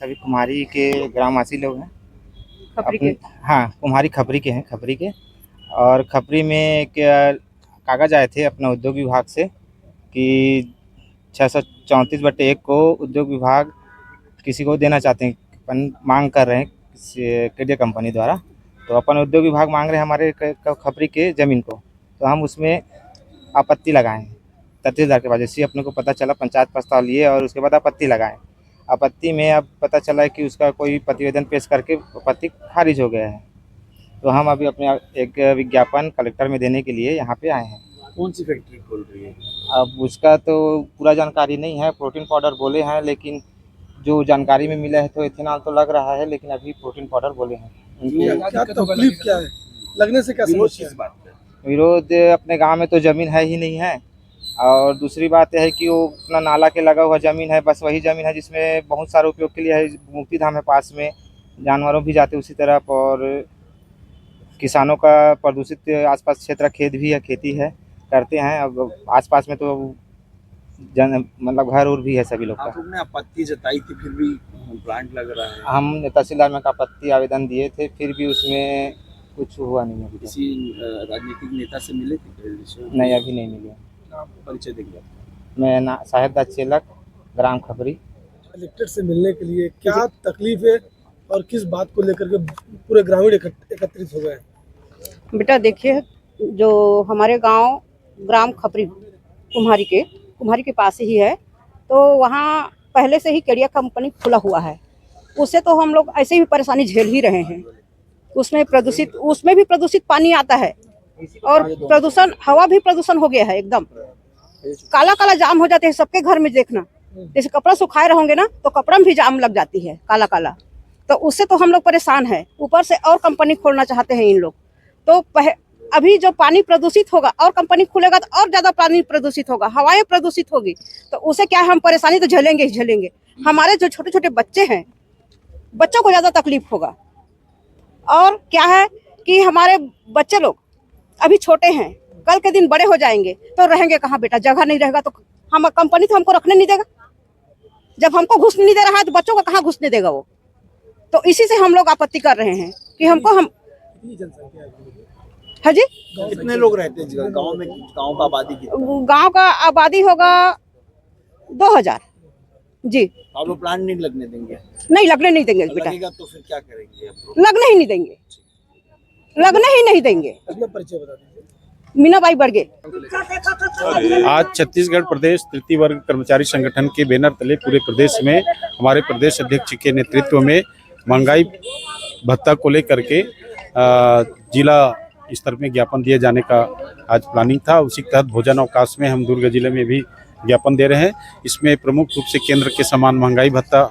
सभी कुम्हारी के ग्रामवासी लोग हैं। खपरी के हाँ, कुम्हारी खपरी के हैं, खपरी के। और खपरी में क्या कागज़ आए थे अपना उद्योग विभाग से कि 634/1 को उद्योग विभाग किसी को देना चाहते हैं, मांग कर रहे हैं केडिया कंपनी द्वारा। तो अपन उद्योग विभाग मांग रहे हैं हमारे खपरी के ज़मीन को, तो हम उसमें आपत्ति लगाए हैं। तहसीलदार के पास जैसे अपने को पता चला, पंचायत प्रस्ताव लिए और उसके बाद आपत्ति लगाए। आपत्ति में अब पता चला है कि उसका कोई प्रतिवेदन पेश करके आपत्ति खारिज हो गया है। तो हम अभी अपने एक विज्ञापन कलेक्टर में देने के लिए यहाँ पे आए हैं। कौन सी फैक्ट्री खोल रही है? अब उसका तो पूरा जानकारी नहीं है। प्रोटीन पाउडर बोले हैं, लेकिन जो जानकारी में मिला है तो इथेनॉल तो लग रहा है, लेकिन अभी प्रोटीन पाउडर बोले हैं। क्या तकलीफ क्या है, लगने से क्या समस्या है? बात है विरोध अपने गांव में तो ज़मीन है ही नहीं है, और दूसरी बात यह है कि वो अपना नाला के लगा हुआ ज़मीन है, बस वही ज़मीन है जिसमें बहुत सारे उपयोग के लिए है। मुक्ति धाम है पास में, जानवरों भी जाते उसी तरफ, और किसानों का प्रदूषित आसपास क्षेत्र खेत भी है, खेती है, करते हैं। अब आसपास में तो मतलब घर उर भी है सभी लोग आप का। लोग ने आपत्ति जताई थी, फिर भी प्लांट लग रहा है। हम तहसीलदार में आपत्ति आवेदन दिए थे, फिर भी उसमें कुछ हुआ नहीं अभी तक। किसी राजनीतिक नेता से मिले थे? नहीं, अभी नहीं मिले। परिचय देंगे। मैं साहेब दास चेलक, ग्राम खपरी। कलेक्टर से मिलने के लिए क्या तकलीफ है और किस बात को लेकर के पूरे ग्रामीण एकत्रित हो गए? बेटा देखिए, जो हमारे गांव ग्राम खपरी कुम्हारी के पास ही है, तो वहाँ पहले से ही केडिया कंपनी खुला हुआ है। उससे तो हम लोग ऐसे ही परेशानी झेल ही रहे हैं। उसमें भी प्रदूषित पानी आता है, और प्रदूषण, हवा भी प्रदूषण हो गया है एकदम। काला काला जाम हो जाते हैं सबके घर में। देखना, जैसे कपड़ा सुखाए रहोगे ना तो कपड़ा में भी जाम लग जाती है काला काला। तो उससे तो हम लोग परेशान है। ऊपर से और कंपनी खोलना चाहते हैं इन लोग। तो अभी जो पानी प्रदूषित होगा और कंपनी खुलेगा तो और ज्यादा पानी प्रदूषित होगा, हवाएं प्रदूषित होगी, तो उसे क्या है, हम परेशानी तो झेलेंगे ही झेलेंगे। हमारे जो छोटे छोटे बच्चे हैं, बच्चों को ज्यादा तकलीफ होगा। और क्या है कि हमारे बच्चे लोग अभी छोटे हैं, कल के दिन बड़े हो जाएंगे तो रहेंगे कहाँ बेटा? जगह नहीं रहेगा तो हम कंपनी तो हमको रखने नहीं देगा। जब हमको घुसने नहीं दे रहा है तो बच्चों को कहाँ घुसने देगा वो? तो इसी से हम लोग आपत्ति कर रहे हैं कि हमको हाँ जी, कितने लोग रहते हैं गांव में? गांव का आबादी कितना? गांव का आबादी होगा 2000 जी। आप लोग प्लांट नहीं लगने देंगे? नहीं, लगने नहीं देंगे बेटा। लगेगा तो फिर क्या करेंगे आप लोग? लगने ही नहीं देंगे, लगने ही नहीं देंगे। अपना परिचय बता दीजिए। मीनाबाई बड़गे। आज छत्तीसगढ़ प्रदेश तृतीय वर्ग कर्मचारी संगठन के बैनर तले पूरे प्रदेश में हमारे प्रदेश अध्यक्ष के नेतृत्व में महंगाई भत्ता को लेकर के जिला स्तर में ज्ञापन दिए जाने का आज प्लानिंग था। उसी के तहत भोजन अवकाश में हम दुर्ग जिले में भी ज्ञापन दे रहे हैं। इसमें प्रमुख रूप से केंद्र के समान महंगाई भत्ता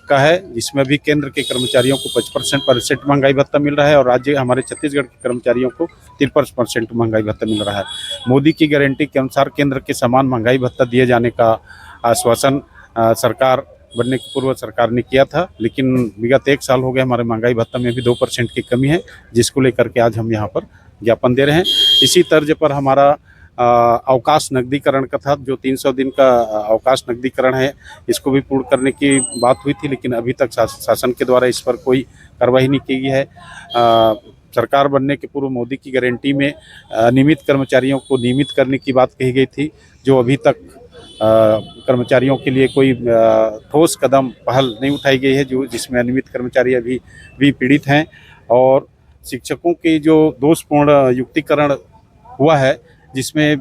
का है, जिसमें भी केंद्र के कर्मचारियों को 55% महंगाई भत्ता मिल रहा है और राज्य हमारे छत्तीसगढ़ के कर्मचारियों को 53% महंगाई भत्ता मिल रहा है। मोदी की गारंटी के अनुसार केंद्र के समान महंगाई भत्ता दिए जाने का आश्वासन सरकार बनने की पूर्व सरकार ने किया था, लेकिन विगत 1 साल हो गए हमारे महंगाई भत्ता में भी 2% की कमी है, जिसको लेकर के आज हम यहाँ पर ज्ञापन दे रहे हैं। इसी तर्ज पर हमारा अवकाश नकदीकरण का था, जो 300 दिन का अवकाश नकदीकरण है, इसको भी पूर्ण करने की बात हुई थी, लेकिन अभी तक शासन के द्वारा इस पर कोई कार्रवाई नहीं की गई है। सरकार बनने के पूर्व मोदी की गारंटी में नियमित कर्मचारियों को नियमित करने की बात कही गई थी, जो अभी तक कर्मचारियों के लिए कोई ठोस कदम पहल नहीं उठाई गई है, जिसमें अनियमित कर्मचारी अभी भी पीड़ित हैं। और शिक्षकों की जो दोषपूर्ण युक्तिकरण हुआ है, जिसमें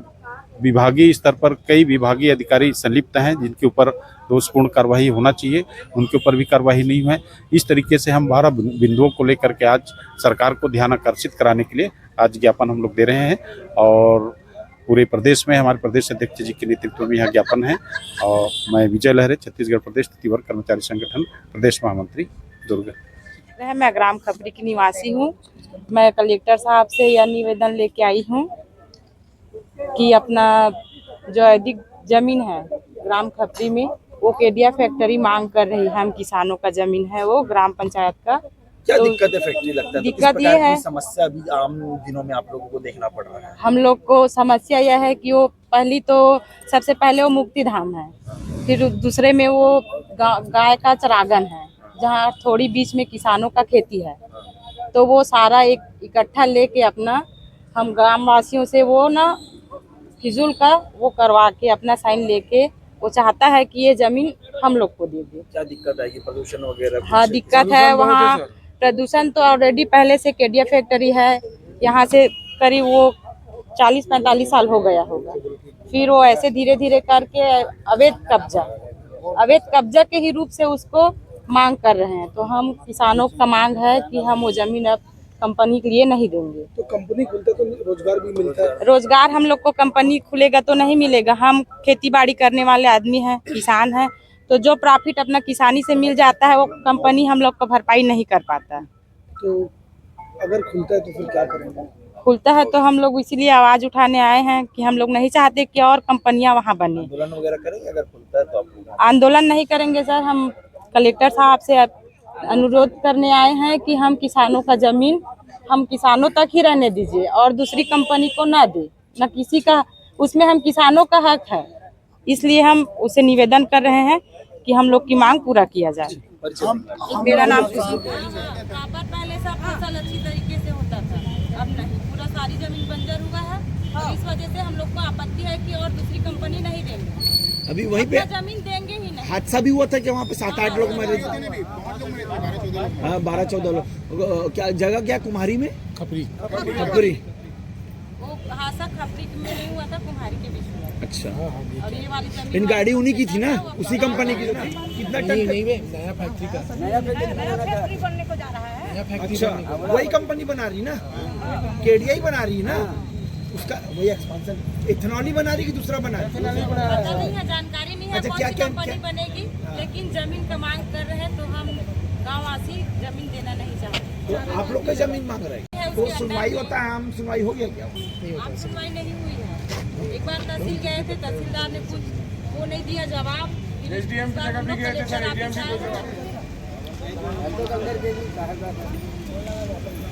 विभागीय स्तर पर कई विभागीय अधिकारी संलिप्त हैं, जिनके ऊपर दोषपूर्ण कार्रवाई होना चाहिए, उनके ऊपर भी कार्रवाई नहीं है। इस तरीके से हम 12 बिंदुओं को लेकर के आज सरकार को ध्यान आकर्षित कराने के लिए आज ज्ञापन हम लोग दे रहे हैं। और पूरे प्रदेश में हमारे प्रदेश अध्यक्ष जी के नेतृत्व में यह ज्ञापन है। और मैं विजय लहरे, छत्तीसगढ़ प्रदेश तृतीय वर्ग कर्मचारी संगठन प्रदेश महामंत्री, दुर्ग। मैं ग्राम खपरी की निवासी हूँ। मैं कलेक्टर साहब से यह निवेदन लेके आई हूँ कि अपना जो अधिक जमीन है ग्राम खपरी में, वो केडिया फैक्ट्री मांग कर रही है। हम किसानों का जमीन है वो ग्राम पंचायत का। क्या तो दिक्कत है फैक्ट्री लगता है? दिक्कत ये है, समस्या अभी आम दिनों में आप लोगों को देखना पड़ रहा है। हम लोग को समस्या यह है कि वो सबसे पहले वो मुक्ति धाम है, फिर दूसरे में वो गाय का चरागन है, जहाँ थोड़ी बीच में किसानों का खेती है, तो वो सारा एक इकट्ठा लेके अपना हम ग्राम वासियों से वो ना फिजूल का वो करवा के अपना साइन लेके वो चाहता है कि ये जमीन हम लोग को दे दे। क्या दिक्कत आएगी, प्रदूषण वगैरह? हाँ, दिक्कत है वहाँ। प्रदूषण तो ऑलरेडी पहले से केडिया फैक्ट्री है, यहाँ से करीब वो 40-45 साल हो गया होगा। फिर वो ऐसे धीरे धीरे करके अवैध कब्जा के ही रूप से उसको मांग कर रहे हैं। तो हम किसानों का मांग है कि हम वो जमीन अब कंपनी के लिए नहीं देंगे। तो कंपनी खुलता तो रोजगार भी मिलता है। रोजगार हम लोग को कंपनी खुलेगा तो नहीं मिलेगा। हम खेती बाड़ी करने वाले आदमी हैं, किसान हैं, तो जो प्रॉफिट अपना किसानी से मिल जाता है वो कंपनी हम लोग को भरपाई नहीं कर पाता है। तो अगर खुलता है तो फिर क्या करेंगे? खुलता है तो हम लोग इसीलिए आवाज उठाने आए हैं कि हम लोग नहीं चाहते कि और कंपनियां वहां बने। आंदोलन वगैरह करेंगे अगर खुलता है तो? आप लोग आंदोलन नहीं करेंगे सर, हम कलेक्टर साहब से अनुरोध करने आए हैं कि हम किसानों का जमीन हम किसानों तक ही रहने दीजिए और दूसरी कंपनी को ना दे, ना किसी का, उसमें हम किसानों का हक है। इसलिए हम उसे निवेदन कर रहे हैं कि हम लोग की मांग पूरा किया जाए। मेरा नाम पहले सब फसल अच्छी तरीके से होता था, अब नहीं, पूरा सारी जमीन बंजर हुआ है। और इस वजह से हम लोग को आपत्ति है कि और दूसरी कंपनी नहीं देंगे। अभी वहीं पे जमीन देंगे ही नहीं। हादसा भी हुआ था कि वहाँ पे 7-8 लोग मरे। हाँ, 12-14 लोग। क्या जगह क्या कुम्हारी में? खपरी। वो हादसा खपरी में नहीं हुआ था, कुम्हारी के बीच में। अच्छा। और ये वाली जमीन इन गाड़ी उन्हीं की थी ना, उसी कंपनी की ना? कितना टन? नहीं, नया फैक्ट्री का फैक्ट्री बनने को जा रहा है। अच्छा, वही कंपनी बना रही ना, केडिया ही बना रही ना, उसका वही एक्सपांशन। इथेनॉल ही बना रही कि दूसरा बना रही? पता नहीं है, जानकारी नहीं है अच्छा, कौन क्या सी क्या कंपनी बनेगी, लेकिन जमीन का मांग कर रहे हैं तो हम गाँववासी जमीन देना नहीं चाहते। तो आप लोग का जमीन मांग रहे हैं, तो सुनवाई होता है, आम सुनवाई हो गया क्या? आप सुनवाई नहीं हुई है। एक बार तहसील गए थे, तहसीलदार ने कुछ वो नहीं दिया जवाब। एसडीएम की जगह भी गए थे सर, एसडीएम भी